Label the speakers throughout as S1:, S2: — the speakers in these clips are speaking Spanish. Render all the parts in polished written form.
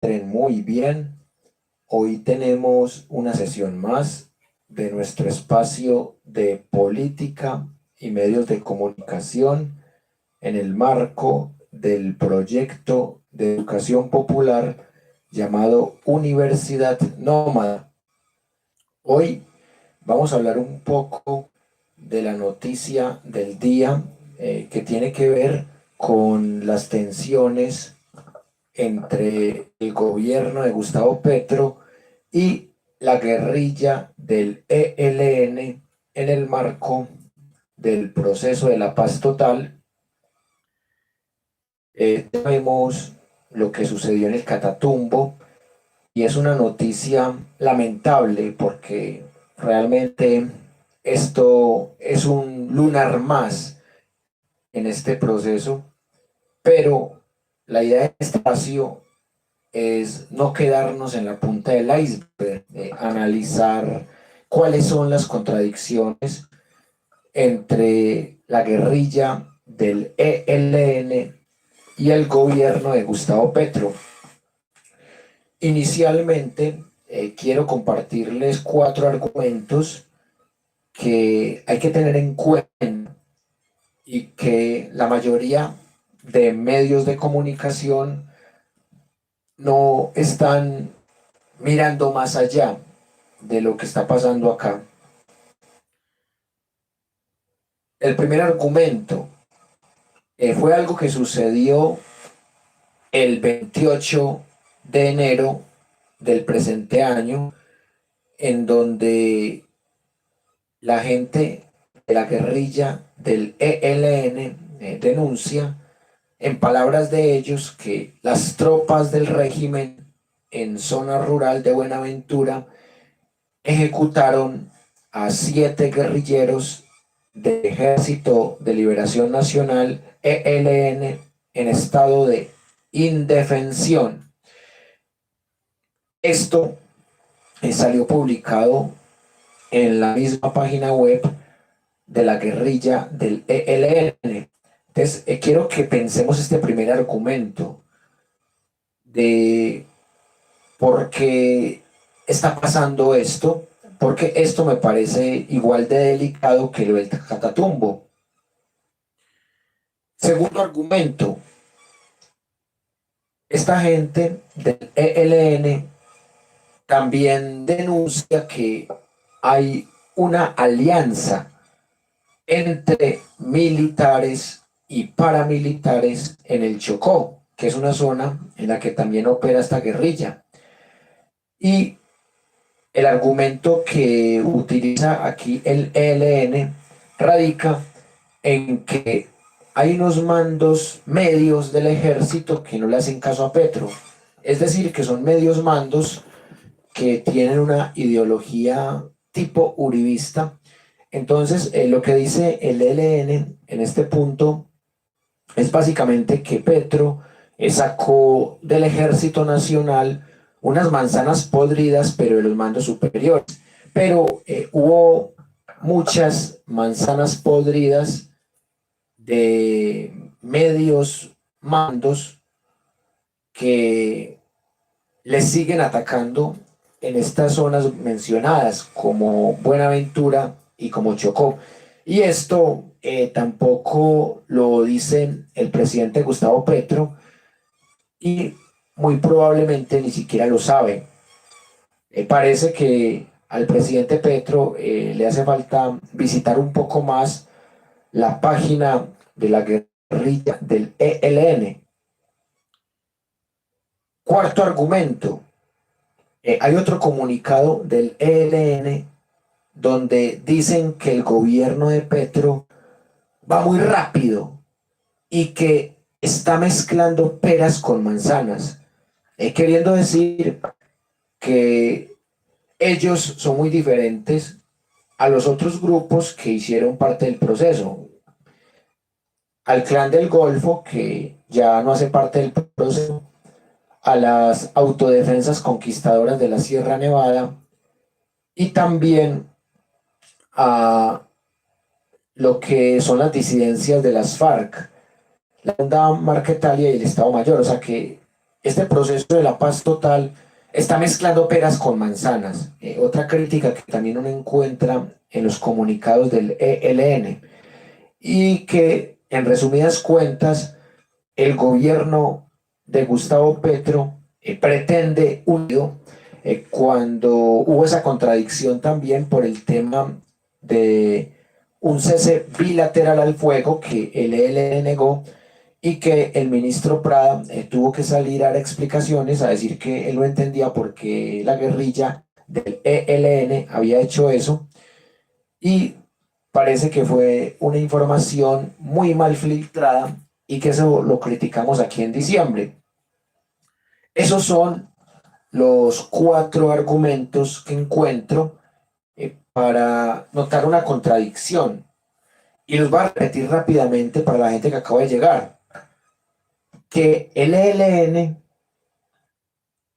S1: encuentren muy bien. Hoy tenemos una sesión más de nuestro espacio de política y medios de comunicación en el marco del proyecto de educación popular llamado Universidad Nómada. Hoy vamos a hablar un poco de la noticia del día que tiene que ver con las tensiones entre el gobierno de Gustavo Petro y la guerrilla del ELN en el marco del proceso de la paz total. Vemos lo que sucedió en el Catatumbo y es una noticia lamentable porque realmente esto es un lunar más en este proceso, pero la idea de este espacio es no quedarnos en la punta del iceberg, analizar cuáles son las contradicciones entre la guerrilla del ELN y el gobierno de Gustavo Petro. Inicialmente, quiero compartirles 4 argumentos que hay que tener en cuenta y que la mayoría de medios de comunicación no están mirando más allá de lo que está pasando acá. El primer argumento fue algo que sucedió el 28 de enero del presente año, en donde la gente de la guerrilla del ELN denuncia, en palabras de ellos, que las tropas del régimen en zona rural de Buenaventura ejecutaron a 7 guerrilleros del Ejército de Liberación Nacional, ELN, en estado de indefensión. Esto salió publicado en la misma página web de la guerrilla del ELN. Entonces, quiero que pensemos este primer argumento de por qué está pasando esto, porque esto me parece igual de delicado que lo del Catatumbo. Segundo argumento, esta gente del ELN también denuncia que hay una alianza entre militares y paramilitares en el Chocó, que es una zona en la que también opera esta guerrilla. Y el argumento que utiliza aquí el ELN radica en que hay unos mandos medios del ejército que no le hacen caso a Petro. Es decir, que son medios mandos que tienen una ideología tipo uribista. Entonces, lo que dice el ELN en este punto es básicamente que Petro sacó del Ejército Nacional unas manzanas podridas, pero de los mandos superiores. Pero hubo muchas manzanas podridas de medios mandos que les siguen atacando en estas zonas mencionadas como Buenaventura y como Chocó. Y esto tampoco lo dice el presidente Gustavo Petro y muy probablemente ni siquiera lo sabe. Parece que al presidente Petro le hace falta visitar un poco más la página de la guerrilla del ELN. Cuarto argumento, hay otro comunicado del ELN donde dicen que el gobierno de Petro va muy rápido y que está mezclando peras con manzanas, queriendo decir que ellos son muy diferentes a los otros grupos que hicieron parte del proceso. Al Clan del Golfo, que ya no hace parte del proceso, a las autodefensas conquistadoras de la Sierra Nevada y también a lo que son las disidencias de las FARC, la Banda Marquetalia y el Estado Mayor. O sea que este proceso de la paz total está mezclando peras con manzanas. Otra crítica que también uno encuentra en los comunicados del ELN, y que en resumidas cuentas el gobierno de Gustavo Petro pretende unir, cuando hubo esa contradicción también por el tema de un cese bilateral al fuego que el ELN negó, y que el ministro Prada tuvo que salir a dar explicaciones, a decir que él no entendía por qué la guerrilla del ELN había hecho eso, y parece que fue una información muy mal filtrada y que eso lo criticamos aquí en diciembre. Esos son los 4 argumentos que encuentro para notar una contradicción, y los voy a repetir rápidamente para la gente que acaba de llegar. Que el ELN,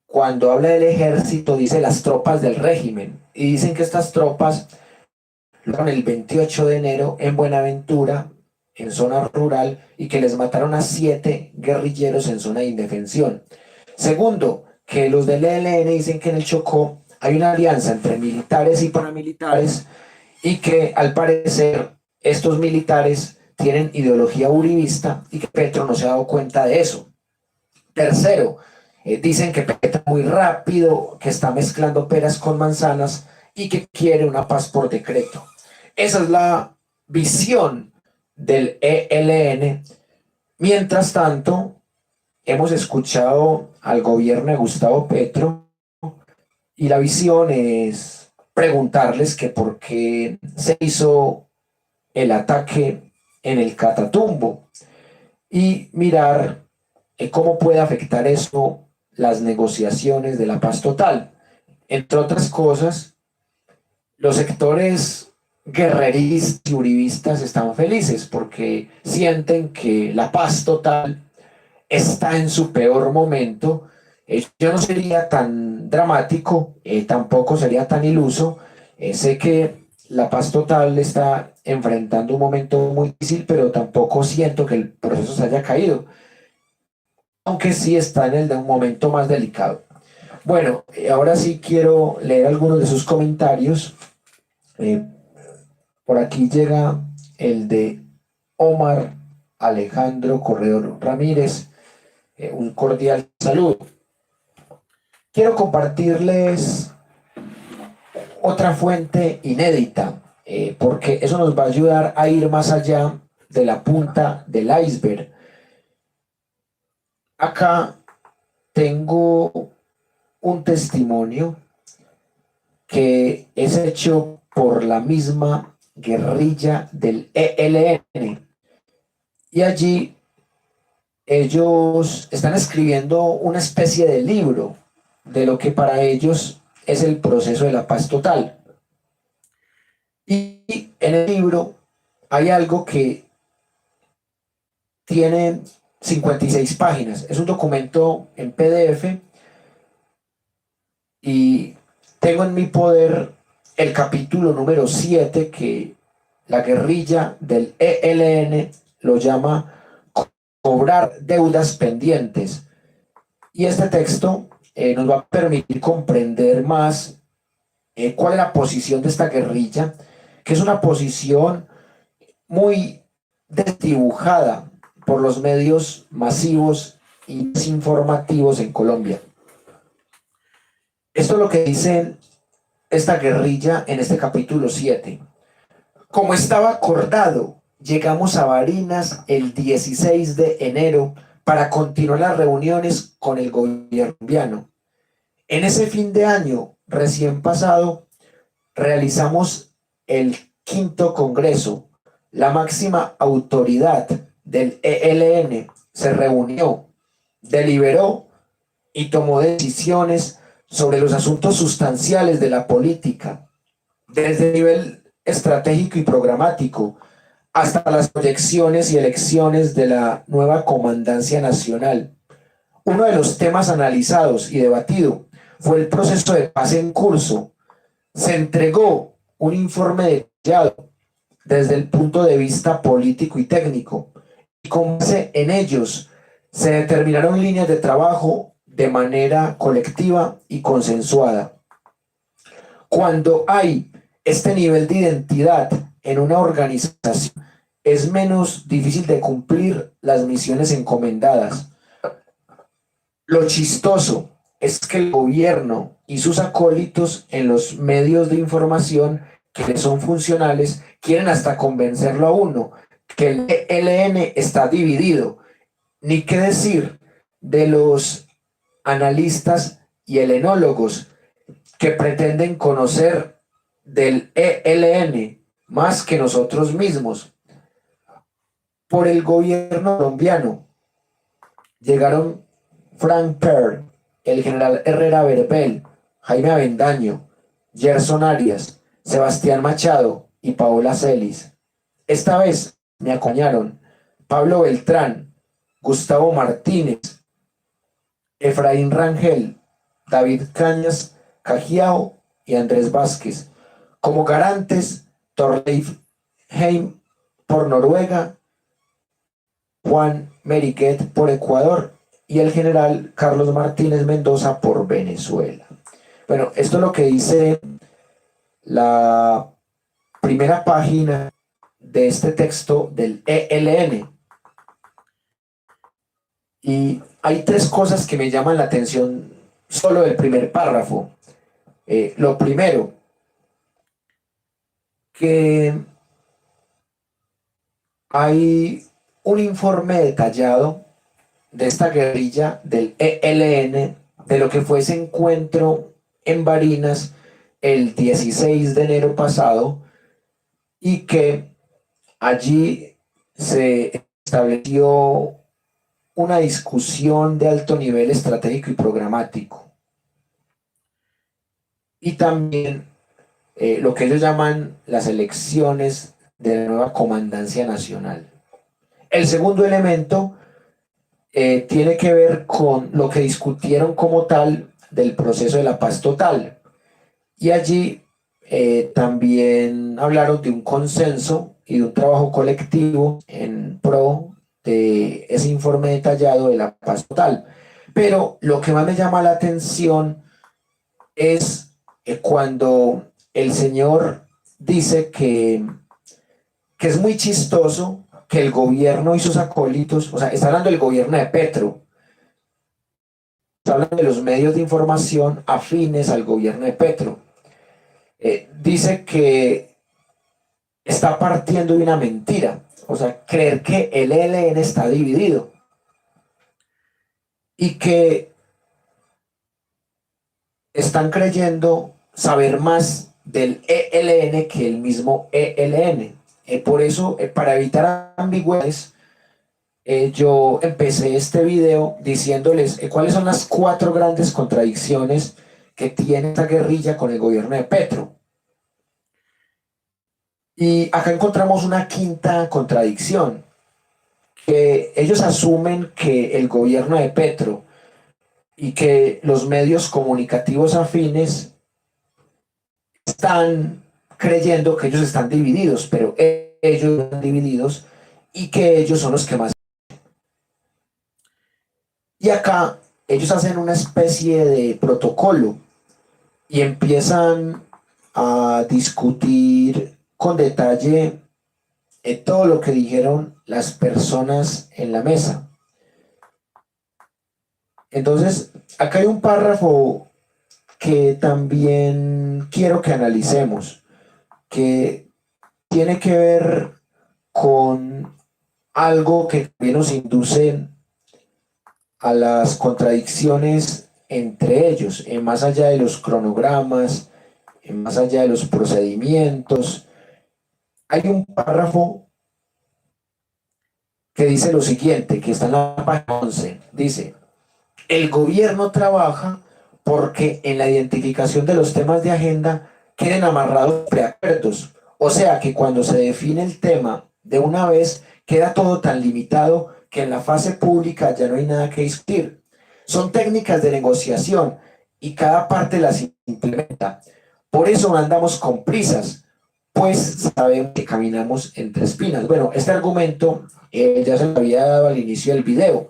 S1: cuando habla del ejército, dice las tropas del régimen, y dicen que estas tropas lo hicieron el 28 de enero en Buenaventura, en zona rural, y que les mataron a 7 guerrilleros en zona de indefensión. Segundo, que los del ELN dicen que en el Chocó hay una alianza entre militares y paramilitares, y que al parecer estos militares tienen ideología uribista y que Petro no se ha dado cuenta de eso. Tercero, dicen que Petro muy rápido, que está mezclando peras con manzanas y que quiere una paz por decreto. Esa es la visión del ELN. Mientras tanto, hemos escuchado al gobierno de Gustavo Petro, y la visión es preguntarles que por qué se hizo el ataque en el Catatumbo y mirar cómo puede afectar eso las negociaciones de la paz total. Entre otras cosas, los sectores guerreristas y uribistas están felices porque sienten que la paz total está en su peor momento. Yo no sería tan dramático, tampoco sería tan iluso. Sé que la paz total está enfrentando un momento muy difícil, pero tampoco siento que el proceso se haya caído, aunque sí está en el de un momento más delicado. Bueno, ahora sí quiero leer algunos de sus comentarios. Eh, por aquí llega el de Omar Alejandro Corredor Ramírez. Un cordial saludo. Quiero compartirles otra fuente inédita, porque eso nos va a ayudar a ir más allá de la punta del iceberg. Acá tengo un testimonio que es hecho por la misma guerrilla del ELN, y allí ellos están escribiendo una especie de libro de lo que para ellos es el proceso de la paz total. Y en el libro hay algo que tiene 56 páginas. Es un documento en PDF, y tengo en mi poder el capítulo número 7, que la guerrilla del ELN lo llama cobrar deudas pendientes. Y este texto nos va a permitir comprender más cuál es la posición de esta guerrilla, que es una posición muy desdibujada por los medios masivos y desinformativos en Colombia. Esto es lo que dice esta guerrilla en este capítulo 7. Como estaba acordado, llegamos a Barinas el 16 de enero para continuar las reuniones con el gobierno colombiano. En ese fin de año recién pasado, realizamos el 5º Congreso. La máxima autoridad del ELN se reunió, deliberó y tomó decisiones sobre los asuntos sustanciales de la política, desde el nivel estratégico y programático hasta las proyecciones y elecciones de la nueva comandancia nacional. Uno de los temas analizados y debatido fue el proceso de paz en curso. Se entregó un informe detallado desde el punto de vista político y técnico, y con base en ellos se determinaron líneas de trabajo de manera colectiva y consensuada. Cuando hay este nivel de identidad en una organización, es menos difícil de cumplir las misiones encomendadas. Lo chistoso es que el gobierno y sus acólitos en los medios de información que le son funcionales quieren hasta convencerlo a uno que el ELN está dividido. Ni qué decir de los analistas y helenólogos que pretenden conocer del ELN más que nosotros mismos. Por el gobierno colombiano llegaron Frank Perl, el general Herrera Verbel, Jaime Avendaño, Gerson Arias, Sebastián Machado y Paola Celis. Esta vez me acompañaron Pablo Beltrán, Gustavo Martínez, Efraín Rangel, David Cañas Cajiao y Andrés Vázquez. Como garantes, Torleif Heim por Noruega, Juan Meriquet por Ecuador y el general Carlos Martínez Mendoza por Venezuela. Bueno, esto es lo que dice la primera página de este texto del ELN. Y hay tres cosas que me llaman la atención solo del primer párrafo. Lo primero, que hay un informe detallado de esta guerrilla del ELN, de lo que fue ese encuentro en Barinas el 16 de enero pasado, y que allí se estableció una discusión de alto nivel estratégico y programático. Y también lo que ellos llaman las elecciones de la nueva comandancia nacional. El segundo elemento tiene que ver con lo que discutieron como tal del proceso de la paz total. Y allí también hablaron de un consenso y de un trabajo colectivo en pro de ese informe detallado de la paz total. Pero lo que más me llama la atención es cuando el señor dice que es muy chistoso que el gobierno y sus acólitos, o sea, está hablando del gobierno de Petro, está hablando de los medios de información afines al gobierno de Petro. Dice que está partiendo de una mentira, o sea, creer que el ELN está dividido y que están creyendo saber más del ELN que el mismo ELN. Por eso, para evitar ambigüedades, yo empecé este video diciéndoles cuáles son las 4 grandes contradicciones que tiene esta guerrilla con el gobierno de Petro. Y acá encontramos una quinta contradicción, que ellos asumen que el gobierno de Petro y que los medios comunicativos afines están creyendo que ellos están divididos, pero ellos están divididos y que ellos son los que más. Y acá ellos hacen una especie de protocolo y empiezan a discutir con detalle todo lo que dijeron las personas en la mesa. Entonces, acá hay un párrafo que también quiero que analicemos, que tiene que ver con algo que también nos induce a las contradicciones entre ellos, más allá de los cronogramas, más allá de los procedimientos. Hay un párrafo que dice lo siguiente, que está en la página 11, dice: el gobierno trabaja porque en la identificación de los temas de agenda queden amarrados preacuerdos, o sea que cuando se define el tema de una vez queda todo tan limitado que en la fase pública ya no hay nada que discutir. Son técnicas de negociación y cada parte las implementa. Por eso no andamos con prisas, pues sabemos que caminamos entre espinas. Bueno, este argumento ya se lo había dado al inicio del video,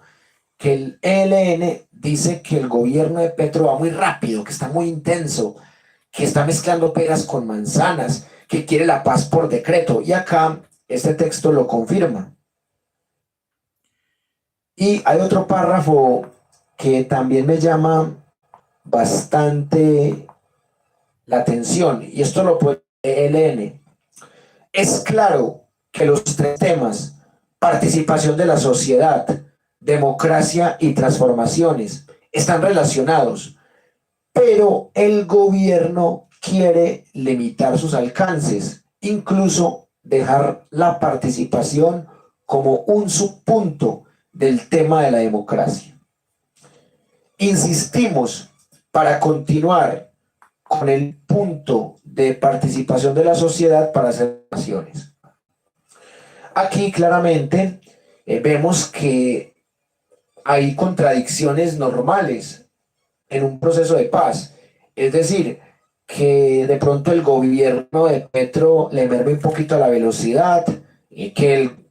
S1: que el ELN dice que el gobierno de Petro va muy rápido, que está muy intenso, que está mezclando peras con manzanas, que quiere la paz por decreto. Y acá este texto lo confirma. Y hay otro párrafo que también me llama bastante la atención, y esto lo puede ELN. Es claro que los tres temas, participación de la sociedad, democracia y transformaciones, están relacionados, pero el gobierno quiere limitar sus alcances, incluso dejar la participación como un subpunto del tema de la democracia. Insistimos para continuar con el punto de participación de la sociedad para hacer naciones. Aquí claramente vemos que hay contradicciones normales en un proceso de paz. Es decir, que de pronto el gobierno de Petro le merme un poquito a la velocidad y que el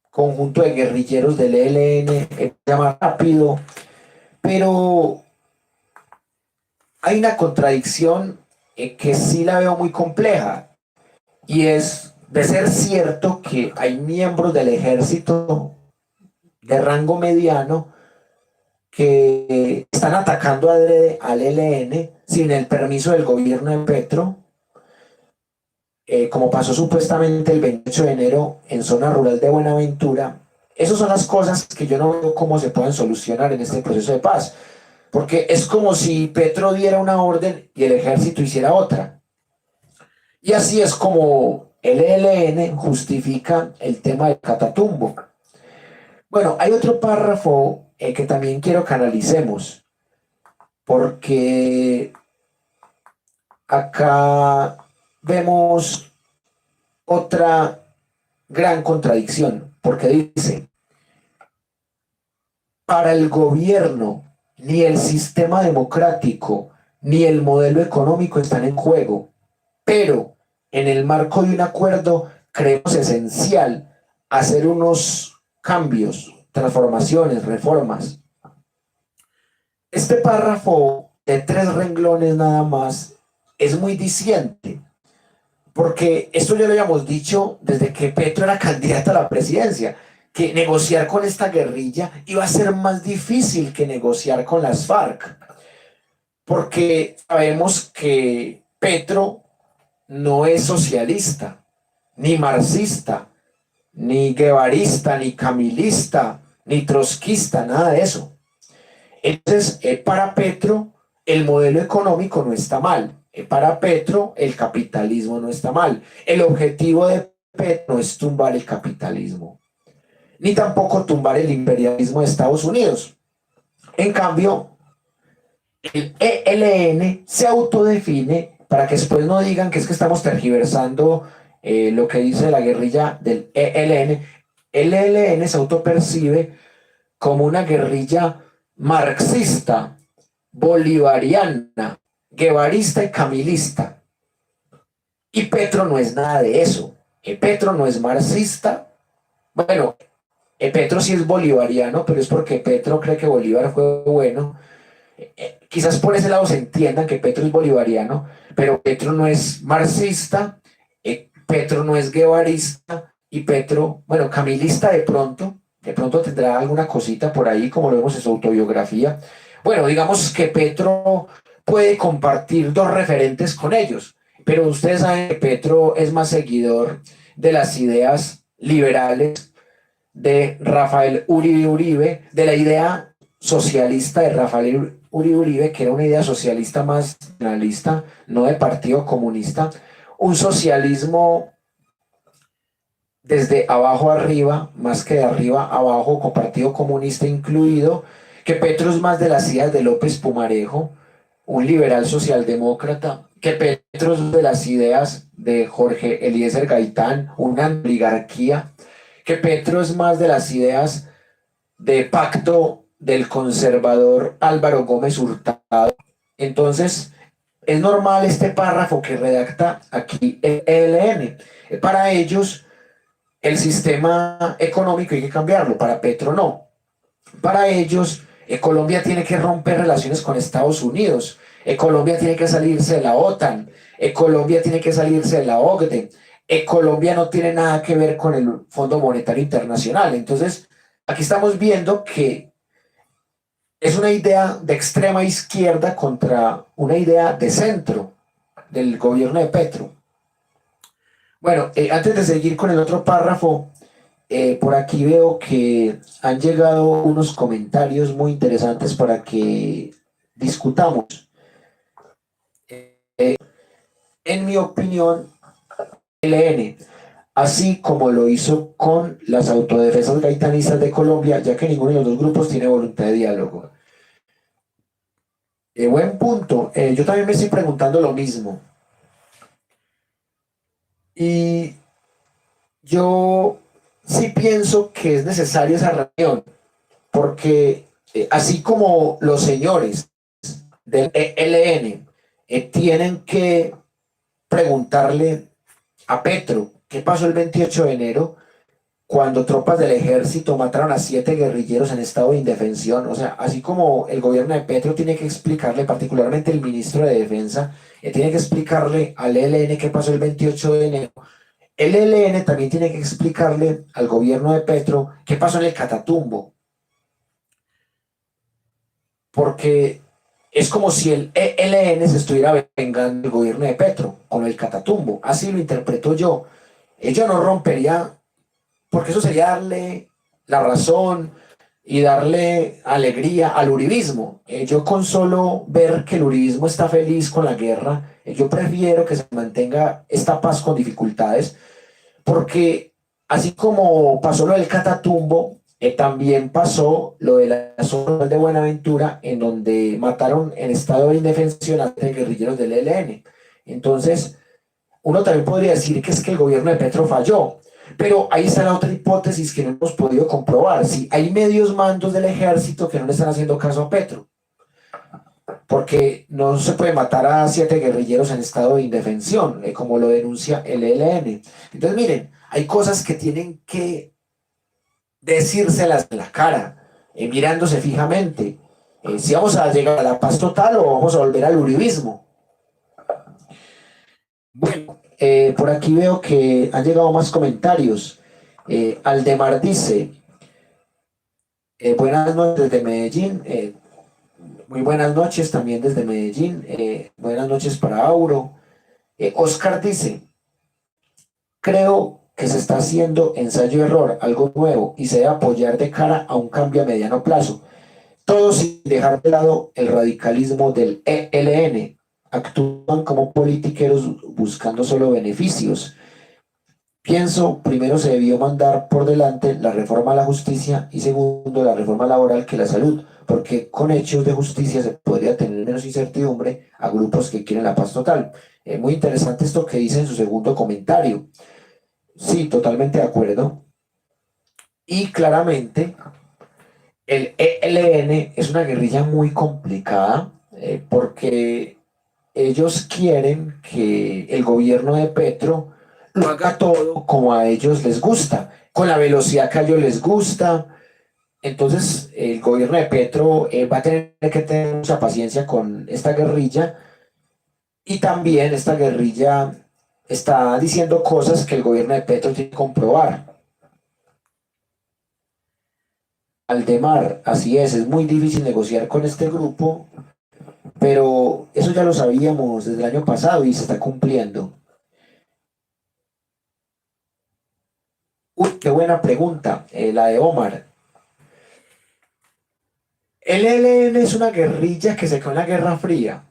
S1: conjunto de guerrilleros del ELN vaya más rápido, pero hay una contradicción que sí la veo muy compleja, y es de ser cierto que hay miembros del ejército de rango mediano que están atacando adrede al ELN sin el permiso del gobierno de Petro, como pasó supuestamente el 28 de enero en zona rural de Buenaventura. Esas son las cosas que yo no veo cómo se pueden solucionar en este proceso de paz, porque es como si Petro diera una orden y el ejército hiciera otra. Y así es como el ELN justifica el tema del Catatumbo. Bueno, hay otro párrafo que también quiero que analicemos, porque acá vemos otra gran contradicción, porque dice, para el gobierno ni el sistema democrático ni el modelo económico están en juego, pero en el marco de un acuerdo creemos esencial hacer unos cambios, transformaciones, reformas. Este párrafo de 3 renglones nada más es muy diciente, porque esto ya lo habíamos dicho desde que Petro era candidato a la presidencia, que negociar con esta guerrilla iba a ser más difícil que negociar con las FARC, porque sabemos que Petro no es socialista, ni marxista, ni guevarista, ni camilista, ni trotskista, nada de eso. Entonces, para Petro, el modelo económico no está mal. Para Petro, el capitalismo no está mal. El objetivo de Petro no es tumbar el capitalismo, ni tampoco tumbar el imperialismo de Estados Unidos. En cambio, el ELN se autodefine, para que después no digan que es que estamos tergiversando lo que dice la guerrilla del ELN. El ELN se autopercibe como una guerrilla marxista, bolivariana, guevarista y camilista. Y Petro no es nada de eso. Petro no es marxista. Bueno, Petro sí es bolivariano, pero es porque Petro cree que Bolívar fue bueno. Quizás por ese lado se entiendan que Petro es bolivariano, pero Petro no es marxista, Petro no es guevarista, y Petro, bueno, camilista de pronto tendrá alguna cosita por ahí, como lo vemos en su autobiografía. Bueno, digamos que Petro puede compartir 2 referentes con ellos, pero ustedes saben que Petro es más seguidor de las ideas liberales de Rafael Uribe Uribe, de la idea socialista de Rafael Uribe Uribe, que era una idea socialista más nacionalista, no de partido comunista, un socialismo desde abajo arriba, más que de arriba abajo, con partido comunista incluido, que Petro es más de las ideas de López Pumarejo, un liberal socialdemócrata, que Petro es de las ideas de Jorge Eliezer Gaitán, una oligarquía, que Petro es más de las ideas de pacto del conservador Álvaro Gómez Hurtado. Entonces, es normal este párrafo que redacta aquí el ELN. Para ellos, el sistema económico hay que cambiarlo, para Petro no. Para ellos, Colombia tiene que romper relaciones con Estados Unidos, Colombia tiene que salirse de la OTAN, Colombia tiene que salirse de la OCDE, Colombia no tiene nada que ver con el Fondo Monetario Internacional. Entonces, aquí estamos viendo que es una idea de extrema izquierda contra una idea de centro del gobierno de Petro. Bueno, antes de seguir con el otro párrafo, por aquí veo que han llegado unos comentarios muy interesantes para que discutamos. En mi opinión, ELN, así como lo hizo con las autodefensas gaitanistas de Colombia, ya que ninguno de los dos grupos tiene voluntad de diálogo. Buen punto. Yo también me estoy preguntando lo mismo. Y yo sí pienso que es necesaria esa reunión, porque así como los señores del ELN tienen que preguntarle a Petro qué pasó el 28 de enero cuando tropas del ejército mataron a 7 guerrilleros en estado de indefensión. O sea, así como el gobierno de Petro tiene que explicarle, particularmente el ministro de Defensa, tiene que explicarle al ELN qué pasó el 28 de enero, el ELN también tiene que explicarle al gobierno de Petro qué pasó en el Catatumbo, porque es como si el ELN se estuviera vengando del gobierno de Petro con el Catatumbo. Así lo interpreto yo. Yo no rompería, porque eso sería darle la razón y darle alegría al uribismo. Yo con solo ver que el uribismo está feliz con la guerra, yo prefiero que se mantenga esta paz con dificultades, porque así como pasó lo del Catatumbo, también pasó lo de la zona de Buenaventura, en donde mataron en estado de indefensión a guerrilleros del ELN. Entonces, uno también podría decir que es que el gobierno de Petro falló, pero ahí está la otra hipótesis que no hemos podido comprobar. Si hay medios mandos del ejército que no le están haciendo caso a Petro, porque no se puede matar a 7 guerrilleros en estado de indefensión, como lo denuncia el ELN. Entonces, miren, hay cosas que tienen que decírselas en la cara, mirándose fijamente. Si vamos a llegar a la paz total o vamos a volver al uribismo. Bueno, por aquí veo que han llegado más comentarios. Aldemar dice, buenas noches desde Medellín. Muy buenas noches también desde Medellín. Buenas noches para Auro. Oscar dice, creo que se está haciendo ensayo-error, algo nuevo, y se debe apoyar de cara a un cambio a mediano plazo. Todo sin dejar de lado el radicalismo del ELN. Actúan como politiqueros buscando solo beneficios. Pienso, primero se debió mandar por delante la reforma a la justicia y segundo la reforma laboral que la salud, porque con hechos de justicia se podría tener menos incertidumbre a grupos que quieren la paz total. Muy interesante esto que dice en su segundo comentario. Sí, totalmente de acuerdo. Y claramente el ELN es una guerrilla muy complicada porque ellos quieren que el gobierno de Petro lo haga todo como a ellos les gusta, con la velocidad que a ellos les gusta. Entonces, el gobierno de Petro va a tener que tener mucha paciencia con esta guerrilla y también esta guerrilla está diciendo cosas que el gobierno de Petro tiene que comprobar. Aldemar, así es muy difícil negociar con este grupo, pero eso ya lo sabíamos desde el año pasado y se está cumpliendo. Uy, qué buena pregunta, la de Omar. El ELN es una guerrilla que se quedó en la Guerra Fría.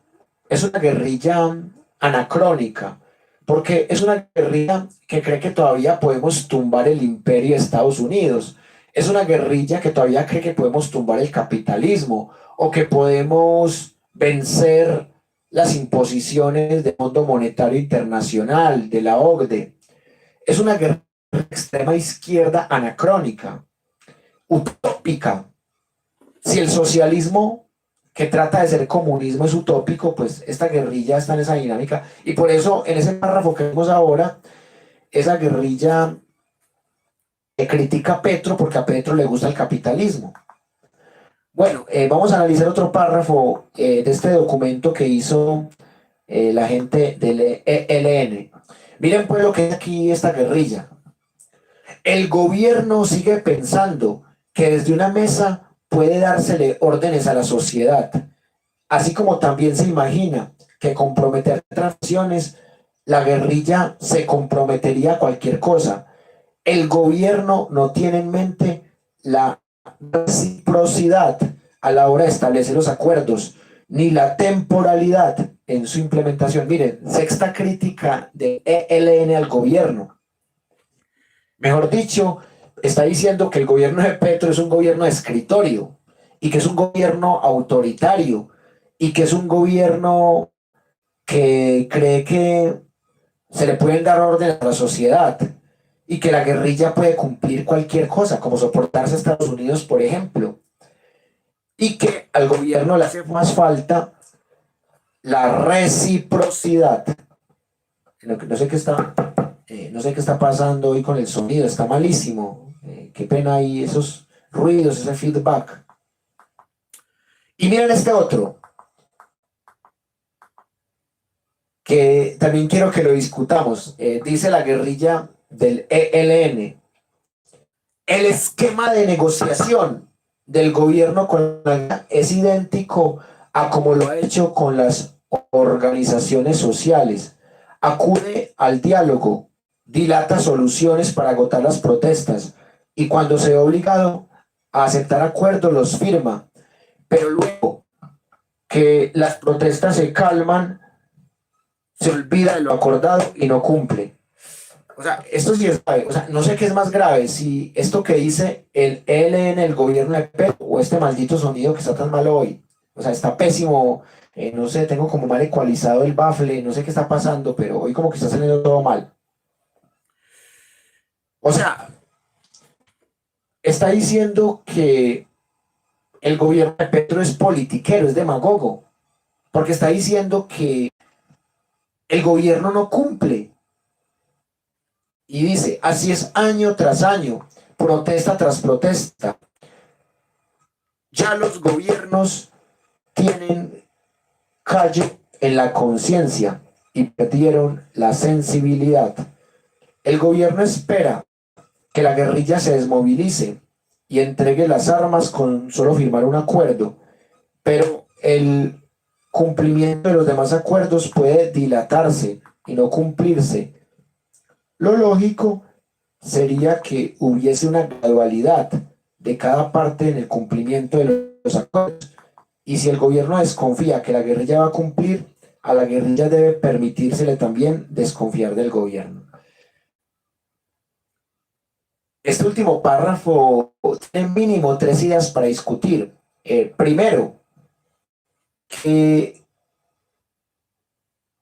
S1: Es una guerrilla anacrónica, porque es una guerrilla que cree que todavía podemos tumbar el imperio de Estados Unidos. Es una guerrilla que todavía cree que podemos tumbar el capitalismo o que podemos vencer las imposiciones del Fondo Monetario Internacional, de la OCDE. Es una guerrilla de extrema izquierda anacrónica, utópica. Si el socialismo que trata de ser comunismo es utópico, pues esta guerrilla está en esa dinámica. Y por eso, en ese párrafo que vemos ahora, esa guerrilla critica a Petro porque a Petro le gusta el capitalismo. Bueno, vamos a analizar otro párrafo de este documento que hizo la gente del ELN. Miren pues lo que es aquí esta guerrilla. El gobierno sigue pensando que desde una mesa puede dársele órdenes a la sociedad, así como también se imagina que comprometer transacciones, la guerrilla se comprometería a cualquier cosa. El gobierno no tiene en mente la reciprocidad a la hora de establecer los acuerdos, ni la temporalidad en su implementación. Miren, sexta crítica de ELN al gobierno. Mejor dicho, está diciendo que el gobierno de Petro es un gobierno de escritorio y que es un gobierno autoritario y que es un gobierno que cree que se le pueden dar órdenes a la sociedad y que la guerrilla puede cumplir cualquier cosa, como soportarse a Estados Unidos, por ejemplo, y que al gobierno le hace más falta la reciprocidad. No sé qué está, no sé qué está pasando hoy con el sonido, está malísimo. Qué pena ahí esos ruidos, ese feedback. Y miren este otro, que también quiero que lo discutamos. Dice la guerrilla del ELN. El esquema de negociación del gobierno con la es idéntico a como lo ha hecho con las organizaciones sociales. Acude al diálogo, dilata soluciones para agotar las protestas y cuando se ve obligado a aceptar acuerdos los firma. Pero luego que las protestas se calman, se olvida de lo acordado y no cumple. O sea, esto sí es grave. O sea, no sé qué es más grave, si esto que dice el ELN, el gobierno de Petro, o este maldito sonido que está tan malo hoy. O sea, está pésimo. No sé, tengo como mal ecualizado el bafle, no sé qué está pasando, pero hoy como que está saliendo todo mal. O sea, está diciendo que el gobierno de Petro es politiquero, es demagogo, porque está diciendo que el gobierno no cumple. Y dice, así es año tras año, protesta tras protesta. Ya los gobiernos tienen callo en la conciencia y perdieron la sensibilidad. El gobierno espera que la guerrilla se desmovilice y entregue las armas con solo firmar un acuerdo, pero el cumplimiento de los demás acuerdos puede dilatarse y no cumplirse. Lo lógico sería que hubiese una gradualidad de cada parte en el cumplimiento de los acuerdos. Y si el gobierno desconfía que la guerrilla va a cumplir, a la guerrilla debe permitírsele también desconfiar del gobierno. Este último párrafo tiene mínimo tres ideas para discutir. Primero, que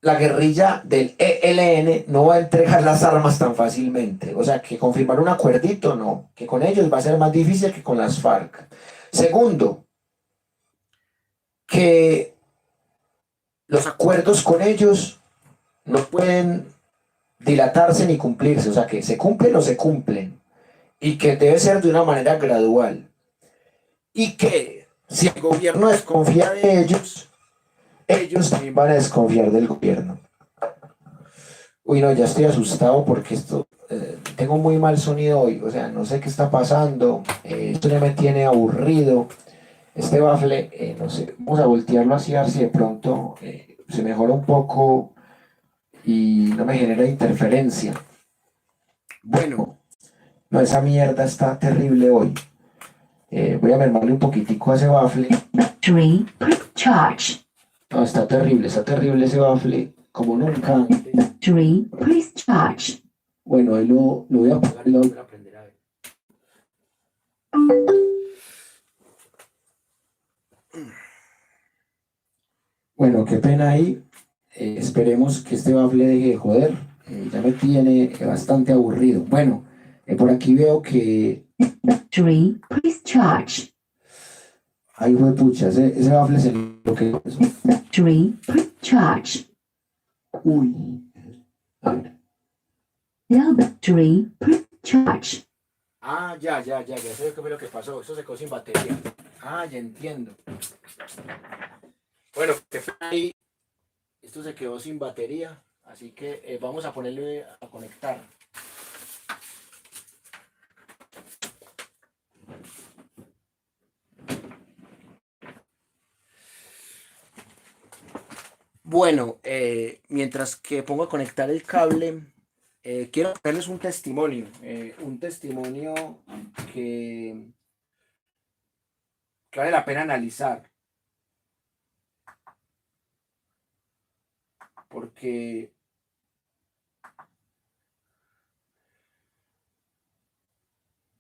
S1: la guerrilla del ELN no va a entregar las armas tan fácilmente. O sea, que confirmar un acuerdito, no. Que con ellos va a ser más difícil que con las FARC. Segundo, que los acuerdos con ellos no pueden dilatarse ni cumplirse. O sea, que se cumplen o se cumplen. Y que debe ser de una manera gradual. Y que si el gobierno desconfía de ellos también van a desconfiar del gobierno. Uy, no, ya estoy asustado porque tengo muy mal sonido hoy, o sea, no sé qué está pasando, esto ya me tiene aburrido, este bafle, no sé, vamos a voltearlo así a ver si de pronto se mejora un poco y no me genera interferencia. Bueno, no, esa mierda está terrible hoy. Voy a mermarle un poquitico a ese bafle.
S2: Battery charge.
S1: No, está terrible ese bafle, como nunca antes.
S2: Battery charge.
S1: Bueno, ahí lo voy a apagar y lo voy a aprender a ver. Bueno, qué pena ahí. Esperemos que este bafle deje de joder. Ya me tiene bastante aburrido. Bueno, por aquí veo que...
S2: Battery charge.
S1: Ahí fue pucha, ese bafle se lo que...
S2: Battery charge.
S1: Uy. A ver.
S2: Battery charge.
S1: Ah, ya sé qué fue lo que pasó. Eso se quedó sin batería. Ah, ya entiendo. Bueno, que fue ahí, esto se quedó sin batería, así que vamos a ponerle a conectar. Bueno, mientras que pongo a conectar el cable, quiero darles un testimonio que, que vale la pena analizar, porque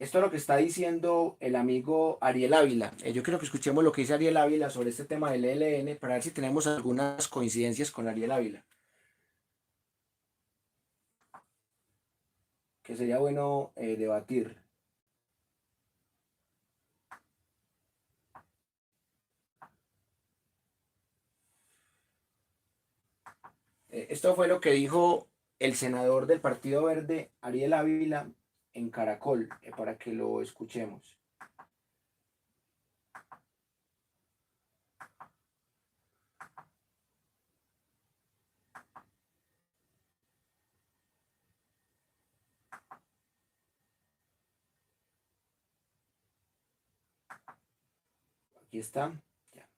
S1: esto es lo que está diciendo el amigo Ariel Ávila. Yo quiero que escuchemos lo que dice Ariel Ávila sobre este tema del ELN para ver si tenemos algunas coincidencias con Ariel Ávila, que sería bueno debatir. Esto fue lo que dijo el senador del Partido Verde, Ariel Ávila, en Caracol, para que lo escuchemos. Aquí está. Ya.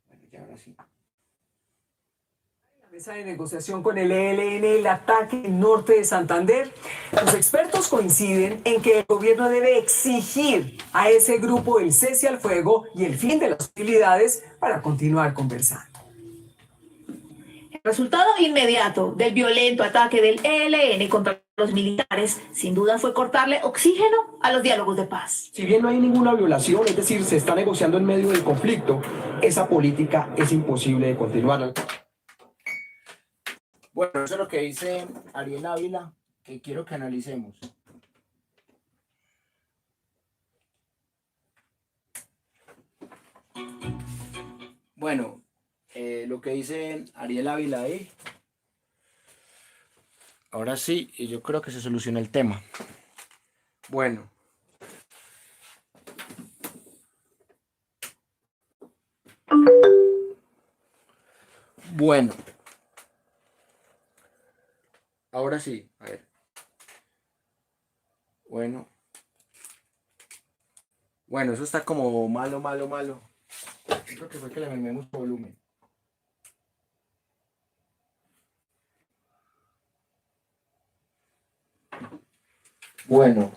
S1: Bueno, ya ahora sí.
S3: Mesa de negociación con el ELN, el ataque en norte de Santander. Los expertos coinciden en que el gobierno debe exigir a ese grupo el cese al fuego y el fin de las hostilidades para continuar conversando.
S4: El resultado inmediato del violento ataque del ELN contra los militares, sin duda, fue cortarle oxígeno a los diálogos de paz.
S3: Si bien no hay ninguna violación, es decir, se está negociando en medio del conflicto, esa política es imposible de continuar.
S1: Bueno, eso es lo que dice Ariel Ávila, que quiero que analicemos. Bueno, lo que dice Ariel Ávila ahí. Ahora sí, y yo creo que se soluciona el tema. Bueno. Bueno. Ahora sí, a ver. Bueno. Bueno, eso está como malo. Creo que fue que le mermé mucho volumen. Bueno,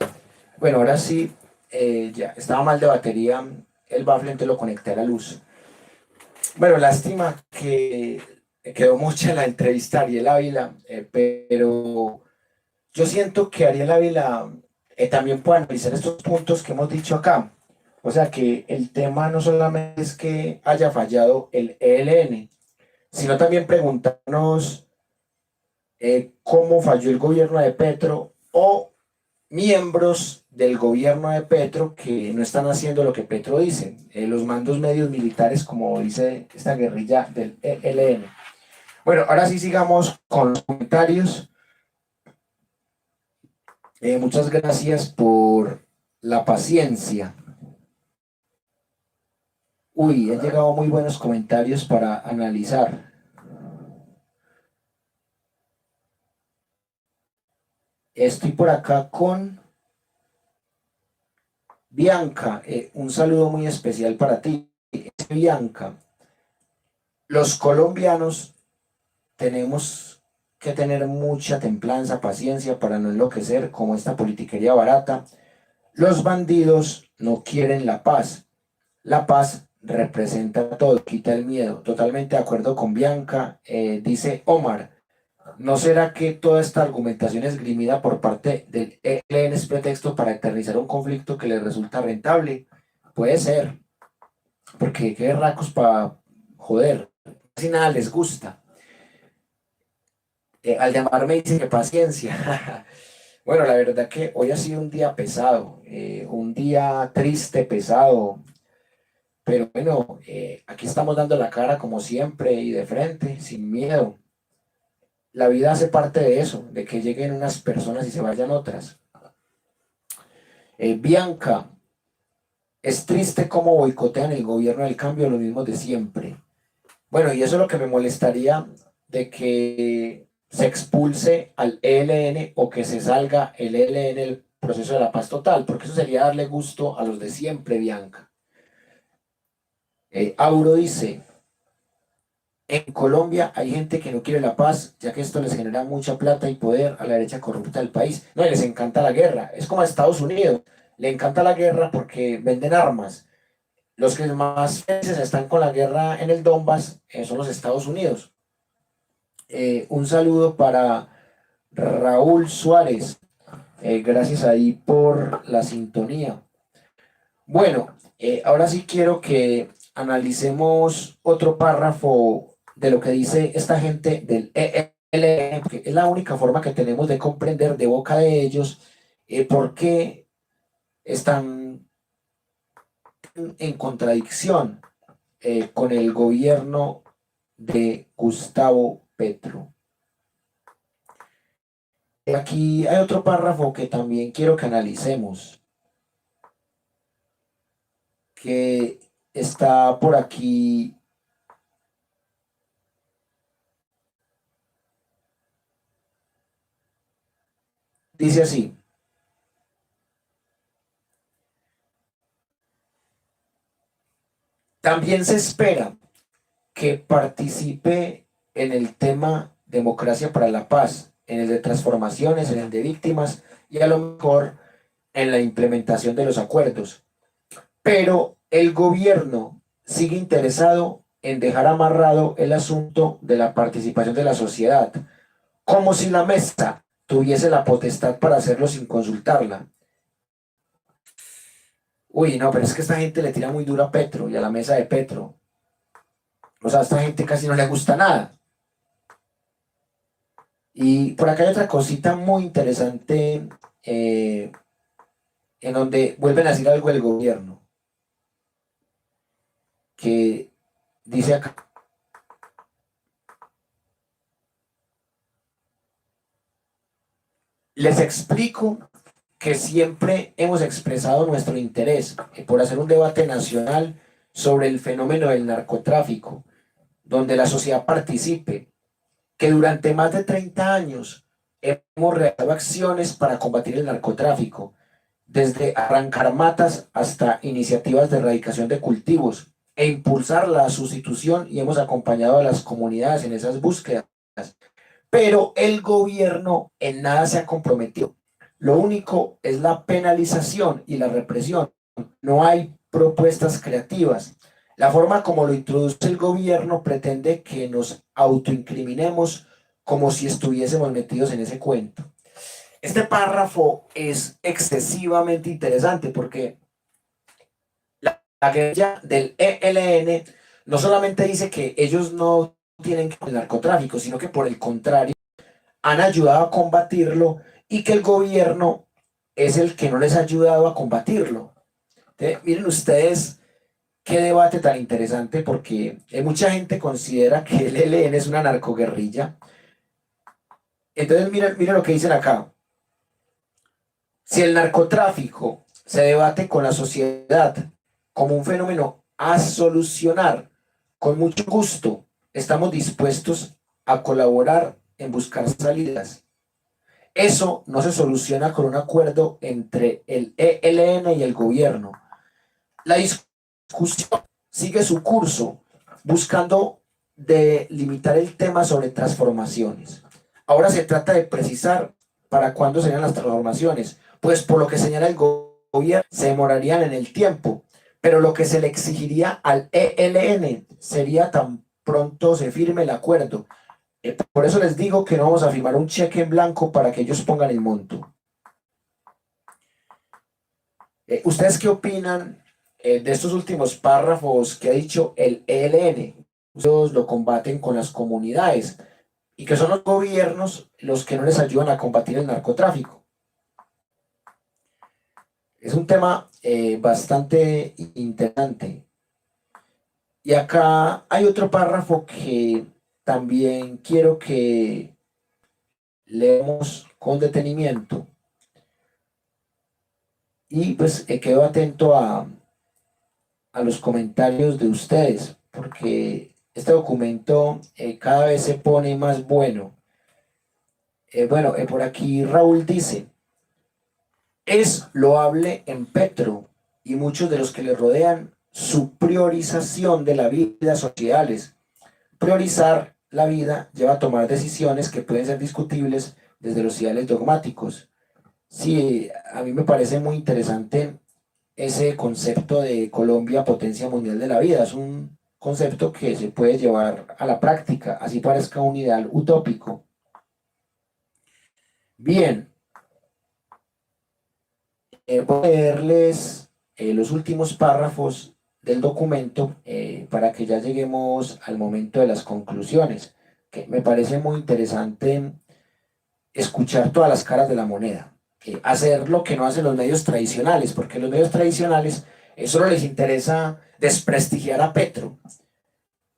S1: ahora sí, ya estaba mal de batería el bafle, entonces lo conecté a la luz. Bueno, lástima que quedó mucha la entrevista a Ariel Ávila, pero yo siento que Ariel Ávila también puede analizar estos puntos que hemos dicho acá. O sea que el tema no solamente es que haya fallado el ELN, sino también preguntarnos cómo falló el gobierno de Petro o miembros del gobierno de Petro que no están haciendo lo que Petro dice, los mandos medios militares, como dice esta guerrilla del ELN. Bueno, ahora sí sigamos con los comentarios. Muchas gracias por la paciencia. Uy, han llegado muy buenos comentarios para analizar. Estoy por acá con Bianca, un saludo muy especial para ti. Bianca, los colombianos tenemos que tener mucha templanza, paciencia para no enloquecer como esta politiquería barata. Los bandidos no quieren la paz. La paz representa todo, quita el miedo. Totalmente de acuerdo con Bianca. Dice Omar, ¿no será que toda esta argumentación esgrimida por parte del ELN es pretexto para eternizar un conflicto que les resulta rentable? Puede ser, porque qué berracos para joder, casi nada les gusta. Al llamarme dice que paciencia. Bueno, la verdad que hoy ha sido un día pesado, un día triste, pesado, pero bueno, aquí estamos dando la cara como siempre y de frente, sin miedo. La vida hace parte de eso, de que lleguen unas personas y se vayan otras. Bianca, es triste cómo boicotean el gobierno del cambio, lo mismo de siempre. Bueno, y eso es lo que me molestaría de que se expulse al ELN o que se salga el ELN del proceso de la paz total, porque eso sería darle gusto a los de siempre, Bianca. Auro dice, en Colombia hay gente que no quiere la paz, ya que esto les genera mucha plata y poder a la derecha corrupta del país. No, y les encanta la guerra. Es como a Estados Unidos. Le encanta la guerra porque venden armas. Los que más felices están con la guerra en el Donbass son los Estados Unidos. Un saludo para Raúl Suárez. Gracias ahí por la sintonía. Bueno, ahora sí quiero que analicemos otro párrafo de lo que dice esta gente del ELN, porque es la única forma que tenemos de comprender de boca de ellos por qué están en contradicción con el gobierno de Gustavo Petro. Aquí hay otro párrafo que también quiero que analicemos, que está por aquí. Dice así: también se espera que participe en el tema democracia para la paz, en el de transformaciones, en el de víctimas y a lo mejor en la implementación de los acuerdos. Pero el gobierno sigue interesado en dejar amarrado el asunto de la participación de la sociedad, como si la mesa tuviese la potestad para hacerlo sin consultarla. Uy, no, pero es que esta gente le tira muy duro a Petro y a la mesa de Petro. O sea, a esta gente casi no le gusta nada. Y por acá hay otra cosita muy interesante en donde vuelven a decir algo del gobierno, que dice acá: les explico que siempre hemos expresado nuestro interés por hacer un debate nacional sobre el fenómeno del narcotráfico, donde la sociedad participe, que durante más de 30 años hemos realizado acciones para combatir el narcotráfico, desde arrancar matas hasta iniciativas de erradicación de cultivos e impulsar la sustitución, y hemos acompañado a las comunidades en esas búsquedas. Pero el gobierno en nada se ha comprometido. Lo único es la penalización y la represión. No hay propuestas creativas. La forma como lo introduce el gobierno pretende que nos autoincriminemos como si estuviésemos metidos en ese cuento. Este párrafo es excesivamente interesante porque la guerrilla del ELN no solamente dice que ellos no tienen que ver con el narcotráfico, sino que por el contrario han ayudado a combatirlo y que el gobierno es el que no les ha ayudado a combatirlo. Entonces, miren ustedes qué debate tan interesante, porque mucha gente considera que el ELN es una narcoguerrilla. Entonces miren lo que dicen acá. Si el narcotráfico se debate con la sociedad como un fenómeno a solucionar, con mucho gusto estamos dispuestos a colaborar en buscar salidas. Eso no se soluciona con un acuerdo entre el ELN y el gobierno. La discusión sigue su curso, buscando delimitar el tema sobre transformaciones. Ahora se trata de precisar para cuándo serían las transformaciones, pues por lo que señala el gobierno se demorarían en el tiempo, pero lo que se le exigiría al ELN sería tan pronto se firme el acuerdo. Por eso les digo que no vamos a firmar un cheque en blanco para que ellos pongan el monto. ¿Ustedes qué opinan de estos últimos párrafos que ha dicho el ELN? Ellos lo combaten con las comunidades y que son los gobiernos los que no les ayudan a combatir el narcotráfico. Es un tema bastante interesante. Y acá hay otro párrafo que también quiero que leamos con detenimiento. Y pues quedo atento a los comentarios de ustedes, porque este documento cada vez se pone más bueno. Por aquí Raúl dice, es loable en Petro y muchos de los que le rodean su priorización de la vida sociales. Priorizar la vida lleva a tomar decisiones que pueden ser discutibles desde los ideales dogmáticos. Sí, a mí me parece muy interesante ese concepto de Colombia, potencia mundial de la vida. Es un concepto que se puede llevar a la práctica, así parezca un ideal utópico. Bien, voy a leerles los últimos párrafos del documento para que ya lleguemos al momento de las conclusiones, que me parece muy interesante escuchar todas las caras de la moneda, hacer lo que no hacen los medios tradicionales, porque los medios tradicionales solo les interesa desprestigiar a Petro.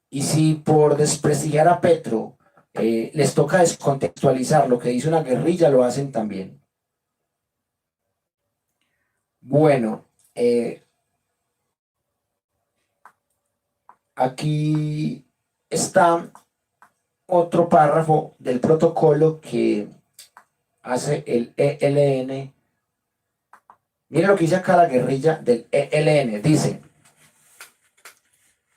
S1: Y si por desprestigiar a Petro les toca descontextualizar lo que dice una guerrilla, lo hacen también. Bueno, aquí está otro párrafo del protocolo que hace el ELN. Miren lo que dice acá la guerrilla del ELN. Dice,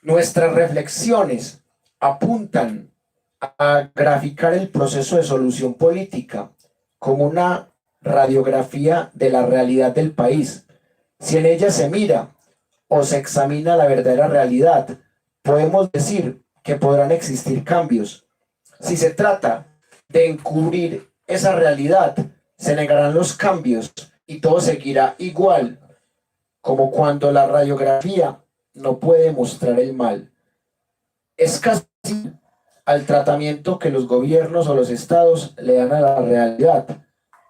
S1: nuestras reflexiones apuntan a graficar el proceso de solución política como una radiografía de la realidad del país. Si en ella se mira o se examina la verdadera realidad, podemos decir que podrán existir cambios. Si se trata de encubrir esa realidad, se negarán los cambios y todo seguirá igual, como cuando la radiografía no puede mostrar el mal. Es casi al tratamiento que los gobiernos o los estados le dan a la realidad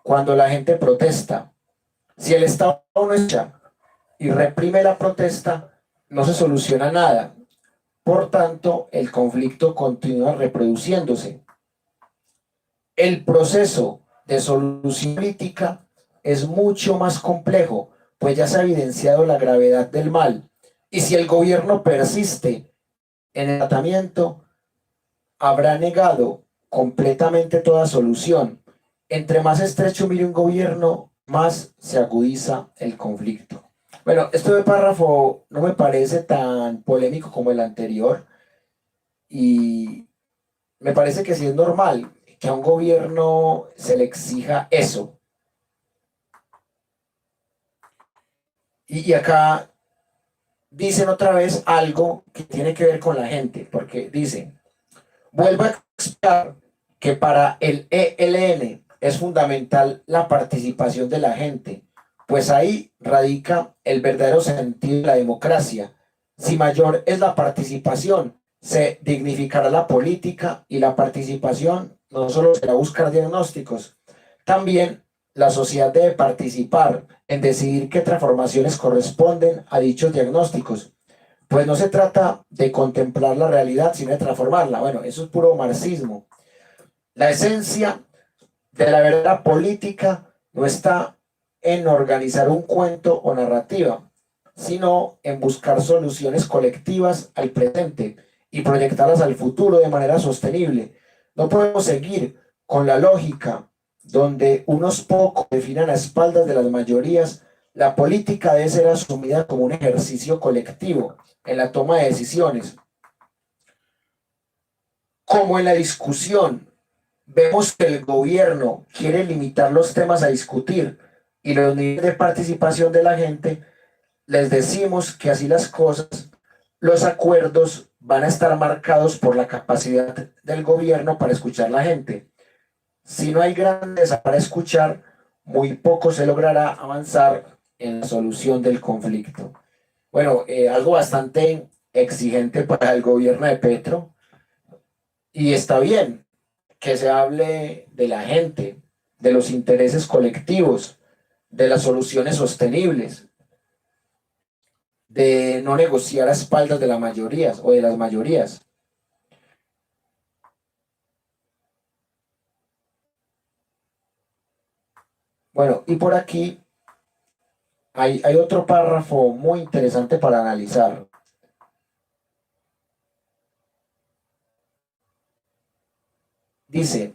S1: cuando la gente protesta. Si el Estado no echa y reprime la protesta, no se soluciona nada. Por tanto, el conflicto continúa reproduciéndose. El proceso de solución política es mucho más complejo, pues ya se ha evidenciado la gravedad del mal. Y si el gobierno persiste en el tratamiento, habrá negado completamente toda solución. Entre más estrecho mire un gobierno, más se agudiza el conflicto. Bueno, este párrafo no me parece tan polémico como el anterior y me parece que sí es normal que a un gobierno se le exija eso. Y acá dicen otra vez algo que tiene que ver con la gente, porque dicen, vuelvo a explicar que para el ELN es fundamental la participación de la gente, pues ahí radica el verdadero sentido de la democracia. Si mayor es la participación, se dignificará la política y la participación no solo será buscar diagnósticos, también la sociedad debe participar en decidir qué transformaciones corresponden a dichos diagnósticos. Pues no se trata de contemplar la realidad, sino de transformarla. Bueno, eso es puro marxismo. La esencia de la verdad política no está en organizar un cuento o narrativa, sino en buscar soluciones colectivas al presente y proyectarlas al futuro de manera sostenible. No podemos seguir con la lógica donde unos pocos definan a espaldas de las mayorías. La política debe ser asumida como un ejercicio colectivo en la toma de decisiones. Como en la discusión, vemos que el gobierno quiere limitar los temas a discutir y los niveles de participación de la gente, les decimos que así las cosas, los acuerdos van a estar marcados por la capacidad del gobierno para escuchar a la gente. Si no hay grandeza para escuchar, muy poco se logrará avanzar en la solución del conflicto. Bueno, algo bastante exigente para el gobierno de Petro, y está bien que se hable de la gente, de los intereses colectivos, de las soluciones sostenibles, de no negociar a espaldas de las mayorías o de las mayorías. Bueno, y por aquí hay otro párrafo muy interesante para analizar. Dice,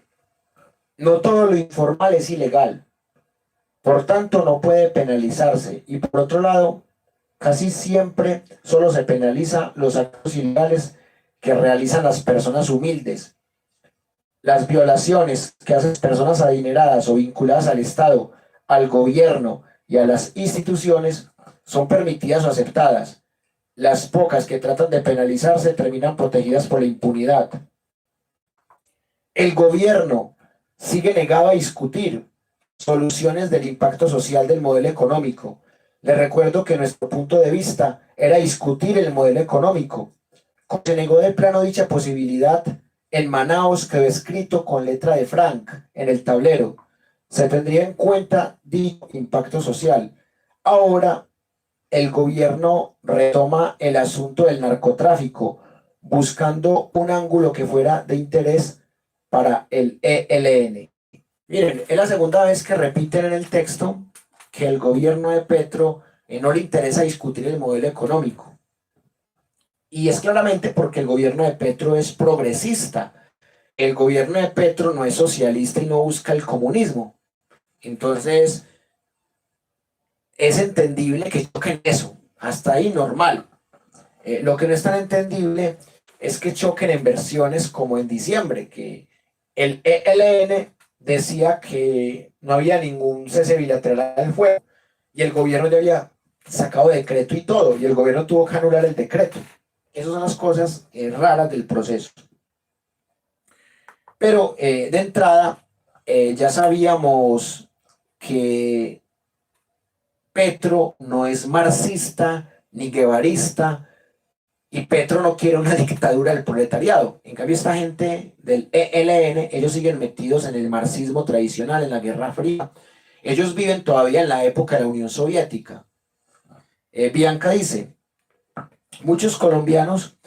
S1: no todo lo informal es ilegal, por tanto no puede penalizarse. Y por otro lado, casi siempre solo se penaliza los actos ilegales que realizan las personas humildes. Las violaciones que hacen personas adineradas o vinculadas al Estado, al gobierno y a las instituciones son permitidas o aceptadas. Las pocas que tratan de penalizarse terminan protegidas por la impunidad. El gobierno sigue negado a discutir soluciones del impacto social del modelo económico. Les recuerdo que nuestro punto de vista era discutir el modelo económico. Como se negó de plano dicha posibilidad, en Manaos quedó escrito con letra de Frank en el tablero. Se tendría en cuenta dicho impacto social. Ahora el gobierno retoma el asunto del narcotráfico, buscando un ángulo que fuera de interés para el ELN. Miren, es la segunda vez que repiten en el texto que el gobierno de Petro no le interesa discutir el modelo económico. Y es claramente porque el gobierno de Petro es progresista. El gobierno de Petro no es socialista y no busca el comunismo. Entonces, es entendible que choquen eso. Hasta ahí normal. Lo que no es tan entendible es que choquen en versiones como en diciembre, que el ELN decía que no había ningún cese bilateral del fuego y el gobierno ya había sacado decreto y todo, y el gobierno tuvo que anular el decreto. Esas son las cosas raras del proceso. Pero de entrada ya sabíamos que Petro no es marxista ni guevarista, y Petro no quiere una dictadura del proletariado. En cambio, esta gente del ELN, ellos siguen metidos en el marxismo tradicional, en la Guerra Fría. Ellos viven todavía en la época de la Unión Soviética. Bianca dice, muchos colombianos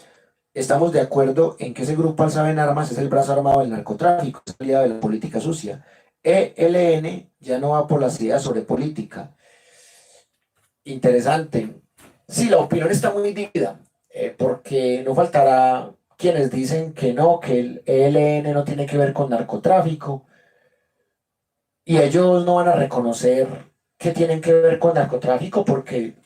S1: estamos de acuerdo en que ese grupo alzado en armas es el brazo armado del narcotráfico, es aliado de la política sucia. ELN ya no va por las ideas sobre política. Interesante. Sí, la opinión está muy dividida. Porque no faltará quienes dicen que no, que el ELN no tiene que ver con narcotráfico, y ellos no van a reconocer que tienen que ver con narcotráfico porque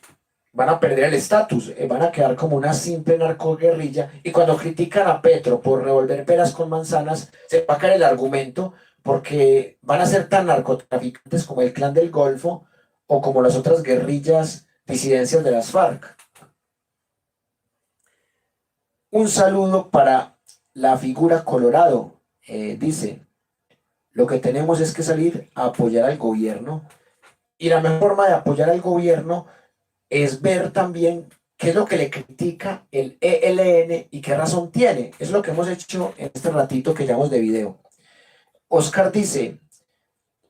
S1: van a perder el estatus, van a quedar como una simple narcoguerrilla, y cuando critican a Petro por revolver peras con manzanas, se va a caer el argumento porque van a ser tan narcotraficantes como el Clan del Golfo o como las otras guerrillas disidencias de las FARC. Un saludo para la figura Colorado. Dice, lo que tenemos es que salir a apoyar al gobierno, y la mejor forma de apoyar al gobierno es ver también qué es lo que le critica el ELN y qué razón tiene. Es lo que hemos hecho en este ratito que llevamos de video. Oscar dice,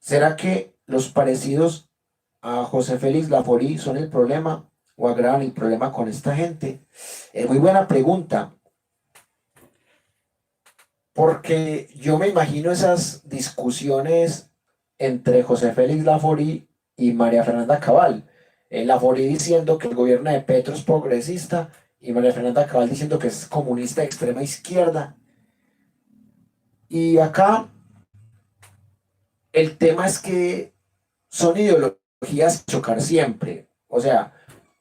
S1: ¿será que los parecidos a José Félix Laforí son el problema o agravan el problema con esta gente? Muy buena pregunta, porque yo me imagino esas discusiones entre José Félix Laforí y María Fernanda Cabal. Laforí diciendo que el gobierno de Petro es progresista y María Fernanda Cabal diciendo que es comunista de extrema izquierda. Y acá el tema es que son ideologías que chocar siempre. O sea,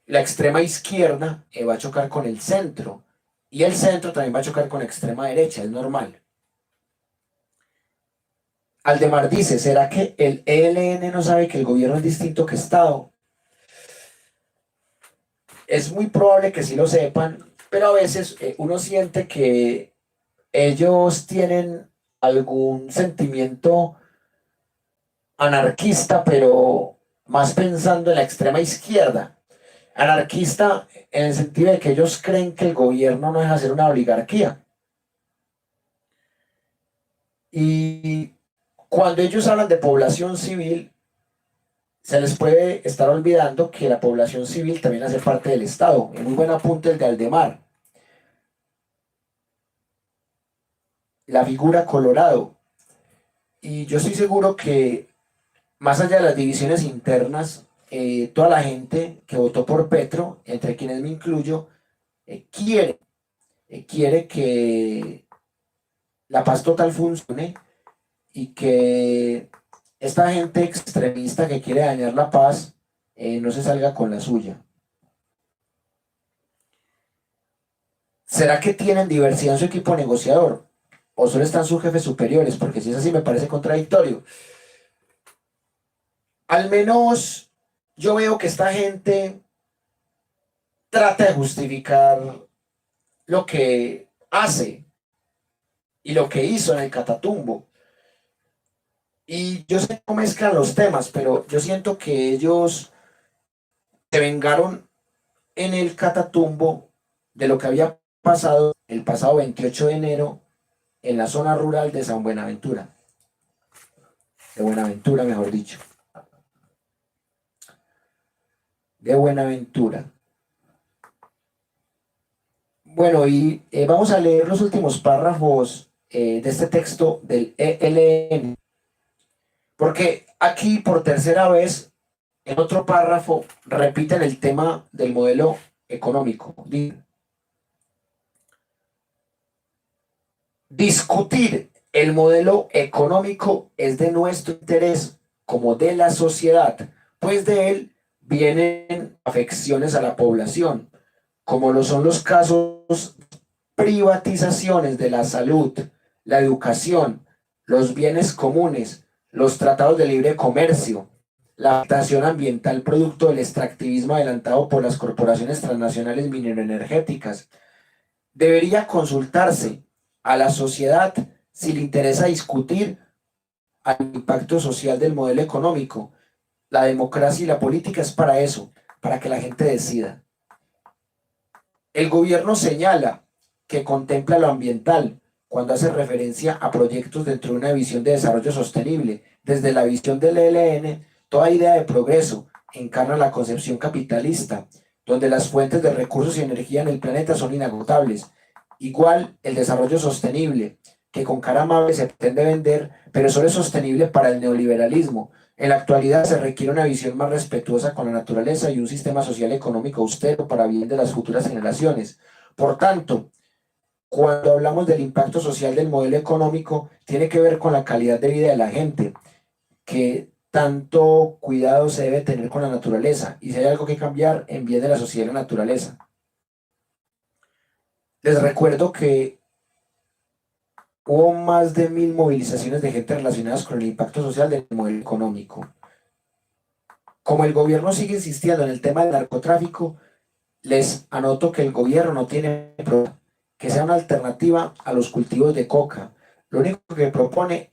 S1: la extrema izquierda va a chocar con el centro, y el centro también va a chocar con la extrema derecha, es normal. Aldemar dice, ¿será que el ELN no sabe que el gobierno es distinto que Estado? Es muy probable que sí lo sepan, pero a veces uno siente que ellos tienen algún sentimiento anarquista, pero más pensando en la extrema izquierda. Anarquista en el sentido de que ellos creen que el gobierno no deja ser una oligarquía. Y cuando ellos hablan de población civil, se les puede estar olvidando que la población civil también hace parte del Estado. Muy buen apunte el de Aldemar. La figura Colorado. Y yo estoy seguro que más allá de las divisiones internas, toda la gente que votó por Petro, entre quienes me incluyo, quiere que la paz total funcione y que esta gente extremista que quiere dañar la paz no se salga con la suya. ¿Será que tienen diversidad en su equipo negociador? ¿O solo están sus jefes superiores? Porque si es así me parece contradictorio. Al menos yo veo que esta gente trata de justificar lo que hace y lo que hizo en el Catatumbo. Y yo sé cómo mezclan los temas, pero yo siento que ellos se vengaron en el Catatumbo de lo que había pasado el pasado 28 de enero en la zona rural de San Buenaventura. De Buenaventura, mejor dicho. De Buenaventura. Bueno, y vamos a leer los últimos párrafos de este texto del ELN, porque aquí por tercera vez, en otro párrafo, repiten el tema del modelo económico. Discutir el modelo económico es de nuestro interés como de la sociedad, pues de él vienen afecciones a la población, como lo son los casos privatizaciones de la salud, la educación, los bienes comunes, los tratados de libre comercio, la afectación ambiental producto del extractivismo adelantado por las corporaciones transnacionales mineroenergéticas. Debería consultarse a la sociedad si le interesa discutir el impacto social del modelo económico. La democracia y la política es para eso, para que la gente decida. El gobierno señala que contempla lo ambiental cuando hace referencia a proyectos dentro de una visión de desarrollo sostenible. Desde la visión del ELN, toda idea de progreso encarna la concepción capitalista, donde las fuentes de recursos y energía en el planeta son inagotables. Igual el desarrollo sostenible, que con cara amable se pretende vender, pero solo es sostenible para el neoliberalismo. En la actualidad se requiere una visión más respetuosa con la naturaleza y un sistema social económico austero para bien de las futuras generaciones. Por tanto, cuando hablamos del impacto social del modelo económico, tiene que ver con la calidad de vida de la gente, que tanto cuidado se debe tener con la naturaleza, y si hay algo que cambiar, en bien de la sociedad y la naturaleza. Les recuerdo que hubo más de 1000 movilizaciones de gente relacionadas con el impacto social del modelo económico. Como el gobierno sigue insistiendo en el tema del narcotráfico, les anoto que el gobierno no tiene problema que sea una alternativa a los cultivos de coca. Lo único que propone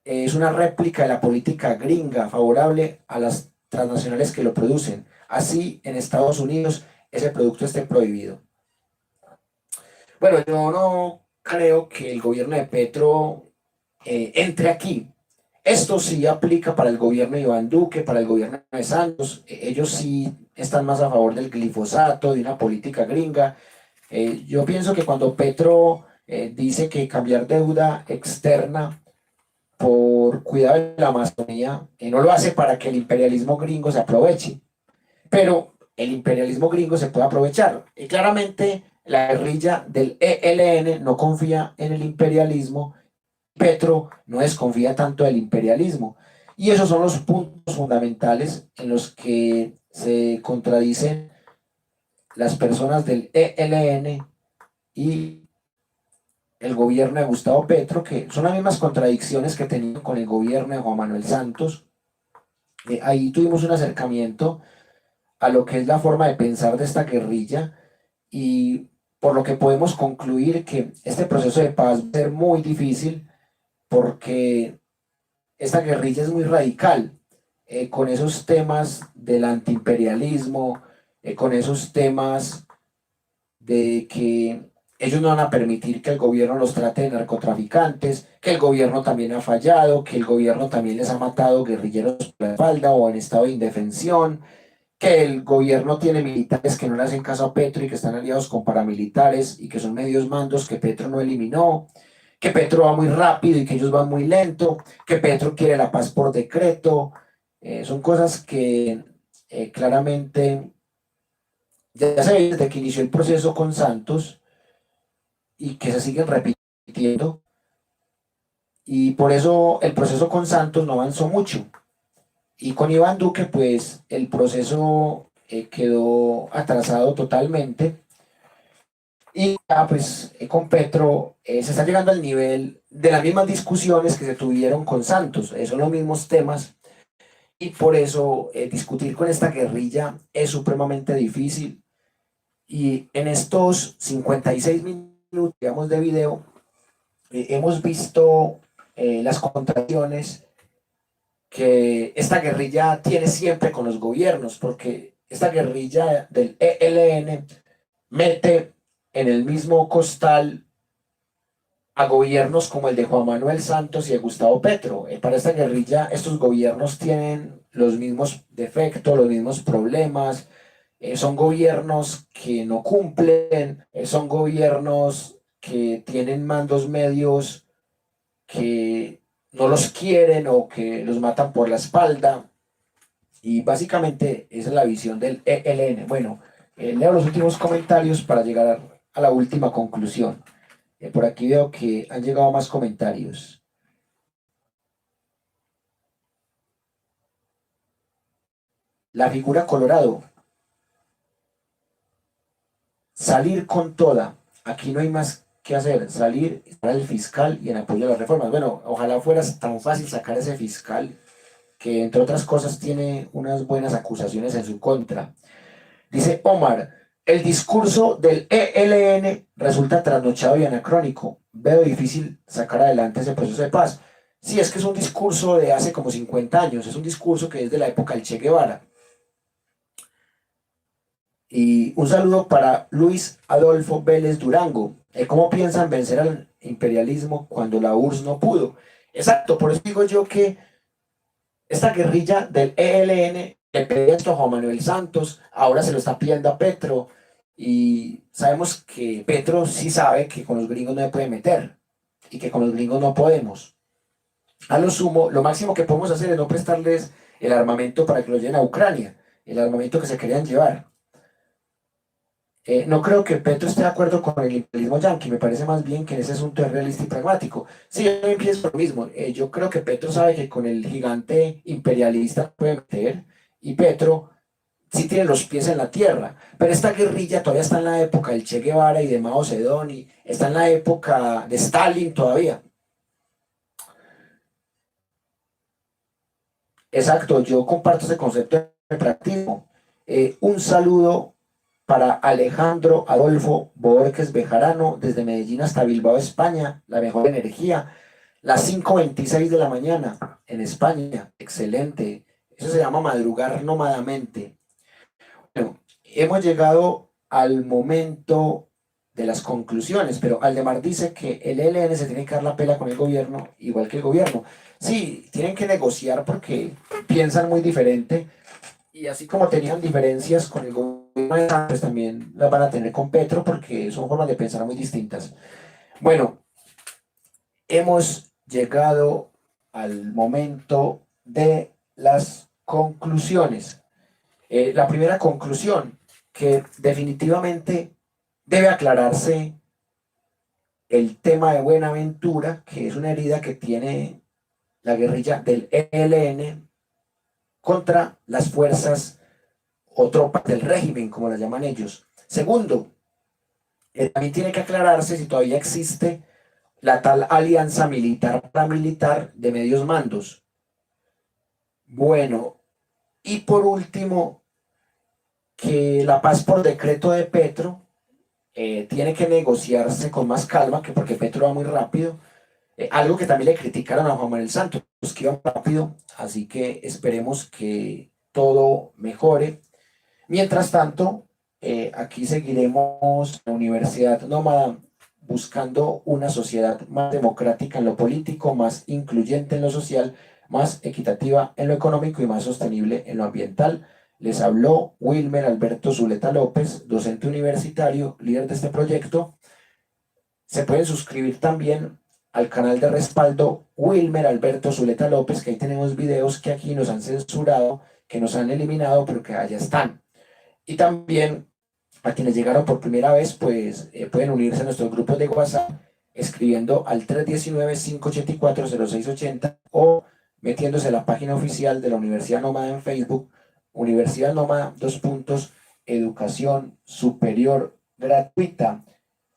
S1: es una réplica de la política gringa favorable a las transnacionales que lo producen. Así, en Estados Unidos, ese producto esté prohibido. Bueno, yo no creo que el gobierno de Petro entre aquí. Esto sí aplica para el gobierno de Iván Duque, para el gobierno de Santos. Ellos sí están más a favor del glifosato, de una política gringa. Yo pienso que cuando Petro dice que cambiar deuda externa por cuidado de la Amazonía, no lo hace para que el imperialismo gringo se aproveche, pero el imperialismo gringo se puede aprovechar. Y claramente la guerrilla del ELN no confía en el imperialismo, Petro no desconfía tanto del imperialismo, y esos son los puntos fundamentales en los que se contradicen las personas del ELN y el gobierno de Gustavo Petro, que son las mismas contradicciones que tenían con el gobierno de Juan Manuel Santos. Ahí tuvimos un acercamiento a lo que es la forma de pensar de esta guerrilla, y por lo que podemos concluir que este proceso de paz va a ser muy difícil, porque esta guerrilla es muy radical, con esos temas del antiimperialismo, con esos temas de que ellos no van a permitir que el gobierno los trate de narcotraficantes, que el gobierno también ha fallado, que el gobierno también les ha matado guerrilleros por la espalda o en estado de indefensión, que el gobierno tiene militares que no le hacen caso a Petro y que están aliados con paramilitares y que son medios mandos que Petro no eliminó, que Petro va muy rápido y que ellos van muy lento, que Petro quiere la paz por decreto, Son cosas que claramente ya se ve desde que inició el proceso con Santos y que se siguen repitiendo, y por eso el proceso con Santos no avanzó mucho. Y con Iván Duque, pues el proceso quedó atrasado totalmente. Y ya, pues con Petro se está llegando al nivel de las mismas discusiones que se tuvieron con Santos. Son los mismos temas. Y por eso discutir con esta guerrilla es supremamente difícil. Y en estos 56 minutos, digamos, de video, hemos visto las contradicciones que esta guerrilla tiene siempre con los gobiernos, porque esta guerrilla del ELN mete en el mismo costal a gobiernos como el de Juan Manuel Santos y de Gustavo Petro. Para esta guerrilla, estos gobiernos tienen los mismos defectos, los mismos problemas, son gobiernos que no cumplen, son gobiernos que tienen mandos medios que no los quieren o que los matan por la espalda. Y básicamente esa es la visión del ELN. Bueno, leo los últimos comentarios para llegar a la última conclusión. Por aquí veo que han llegado más comentarios. La figura Colorado. Salir con toda. Aquí no hay más que hacer. Salir para el fiscal y en apoyo a las reformas. Bueno, ojalá fuera tan fácil sacar ese fiscal que entre otras cosas tiene unas buenas acusaciones en su contra. Dice Omar, el discurso del ELN resulta trasnochado y anacrónico. Veo difícil sacar adelante ese proceso de paz. Sí, es que es un discurso de hace como 50 años, es un discurso que es de la época del Che Guevara. Y un saludo para Luis Adolfo Vélez Durango. ¿Cómo piensan vencer al imperialismo cuando la URSS no pudo? Exacto, por eso digo yo que esta guerrilla del ELN le pedía esto a Juan Manuel Santos, ahora se lo está pidiendo a Petro, y sabemos que Petro sí sabe que con los gringos no se puede meter, y que con los gringos no podemos. A lo sumo, lo máximo que podemos hacer es no prestarles el armamento para que lo lleven a Ucrania, el armamento que se querían llevar. No creo que Petro esté de acuerdo con el imperialismo yanqui, me parece más bien que en ese asunto es realista y pragmático. Sí, yo también pienso lo mismo. Yo creo que Petro sabe que con el gigante imperialista puede meter, y Petro sí tiene los pies en la tierra, pero esta guerrilla todavía está en la época del Che Guevara y de Mao Zedong, y está en la época de Stalin todavía. Exacto, yo comparto ese concepto de pragmatismo. Un saludo para Alejandro Adolfo Borges Bejarano, desde Medellín hasta Bilbao, España, la mejor energía, las 5:26 de la mañana en España, excelente, eso se llama madrugar nómadamente. Bueno, hemos llegado al momento de las conclusiones, pero Aldemar dice que el ELN se tiene que dar la pela con el gobierno, igual que el gobierno. Sí, tienen que negociar porque piensan muy diferente, y así como tenían diferencias con el gobierno, pues también las van a tener con Petro, porque son formas de pensar muy distintas. Bueno, hemos llegado al momento de las conclusiones. La primera conclusión, que definitivamente debe aclararse el tema de Buenaventura, que es una herida que tiene la guerrilla del ELN contra las fuerzas o tropas del régimen, como las llaman ellos. Segundo, también tiene que aclararse si todavía existe la tal alianza militar-paramilitar de medios mandos. Bueno, y por último, que la paz por decreto de Petro tiene que negociarse con más calma, que porque Petro va muy rápido. Algo que también le criticaron a Juan Manuel Santos, que iba rápido, así que esperemos que todo mejore. Mientras tanto, aquí seguiremos en la Universidad Nómada buscando una sociedad más democrática en lo político, más incluyente en lo social, más equitativa en lo económico y más sostenible en lo ambiental. Les habló Wilmer Alberto Zuleta López, docente universitario, líder de este proyecto. Se pueden suscribir también al canal de respaldo Wilmer Alberto Zuleta López, que ahí tenemos videos que aquí nos han censurado, que nos han eliminado, pero que allá están. Y también a quienes llegaron por primera vez, pues pueden unirse a nuestros grupos de WhatsApp escribiendo al 319-584-0680 o metiéndose a la página oficial de la Universidad Nómada en Facebook, Universidad Nómada, educación superior gratuita.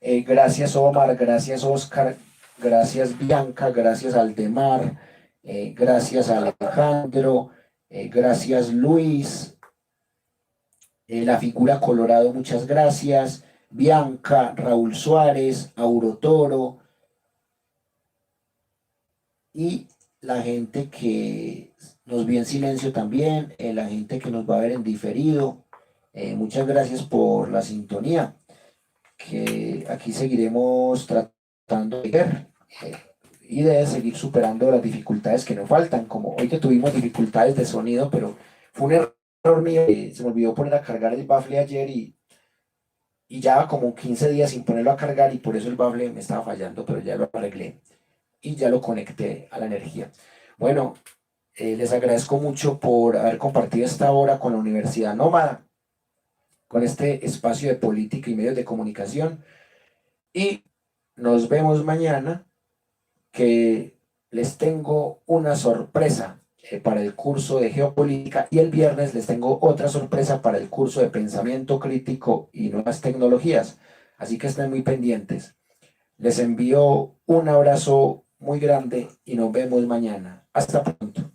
S1: Gracias Omar, gracias Oscar, gracias Bianca, gracias Aldemar, gracias Alejandro, gracias Luis, la figura Colorado, muchas gracias, Bianca, Raúl Suárez, Aurotoro y la gente que nos vio en silencio también, la gente que nos va a ver en diferido. Muchas gracias por la sintonía, que aquí seguiremos tratando de ver y de seguir superando las dificultades que nos faltan, como hoy que tuvimos dificultades de sonido, pero fue un error mío, se me olvidó poner a cargar el bafle ayer y ya como 15 días sin ponerlo a cargar y por eso el bafle me estaba fallando, pero ya lo arreglé y ya lo conecté a la energía. Bueno, les agradezco mucho por haber compartido esta hora con la Universidad Nómada, con este espacio de política y medios de comunicación, y nos vemos mañana, que les tengo una sorpresa para el curso de geopolítica, y el viernes les tengo otra sorpresa para el curso de pensamiento crítico y nuevas tecnologías, así que estén muy pendientes. Les envío un abrazo muy grande y nos vemos mañana. Hasta pronto.